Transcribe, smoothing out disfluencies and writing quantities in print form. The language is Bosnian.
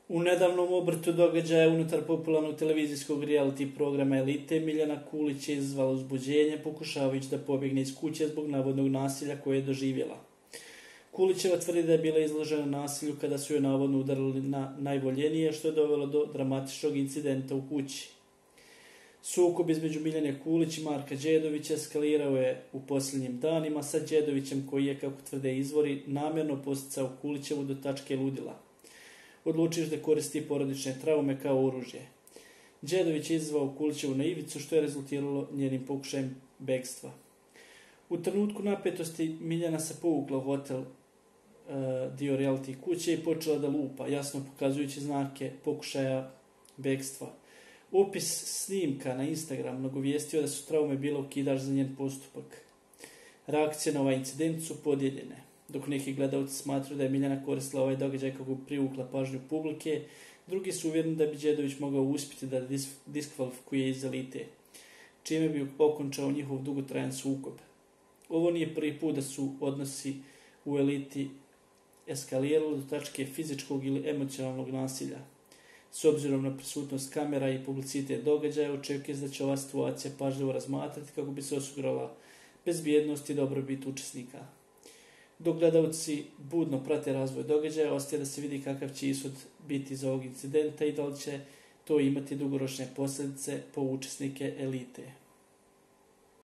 U nedavnom obrtu događaja unutar popularnog televizijskog reality programa Elite, Miljana Kulić je izazvala uzbuđenje pokušavajući da pobjegne iz kuće zbog navodnog nasilja koje je doživjela. Kulićeva tvrdi da je bila izložena nasilju kada su joj navodno udarili na najvoljenije, što je dovelo do dramatičnog incidenta u kući. Sukob između Miljane Kulić i Marka Đedovića eskalirao je u posljednjim danima sa Đedovićem koji je, kako tvrde izvori, namjerno posticao Kulićevu do tačke ludila. Odlučiš da koristi porodične traume kao oružje. Đedović je izazvao Kulićevu na ivicu, što je rezultiralo njenim pokušajem bekstva. U trenutku napetosti Miljana se povukla u hotel dio reality kuće i počela da lupa, jasno pokazujući znake pokušaja bekstva. Opis snimka na Instagram nagovijestio da su traume bile okidač za njen postupak. Reakcije na ovaj incident su podijeljene. Dok neki gledalci smatraju da je Miljana koristila ovaj događaj kako bi privukla pažnju publike, drugi su uvjereni da bi Đedović mogao uspjeti da diskvalifikuje iz Elite, čime bi okončao njihov dugotrajan sukob. Ovo nije prvi put da su odnosi u Eliti eskalirali do tačke fizičkog ili emocionalnog nasilja. S obzirom na prisutnost kamera i publicitet događaja, očekuje se da će ova situacija pažljivo razmatrati kako bi se osigurala bezbjednost i dobrobit učesnika. Dok gledalci budno prate razvoj događaja, ostaje da se vidi kakav će ishod biti iz ovog incidenta i da li će to imati dugoročne posljedice po učesnike Elite.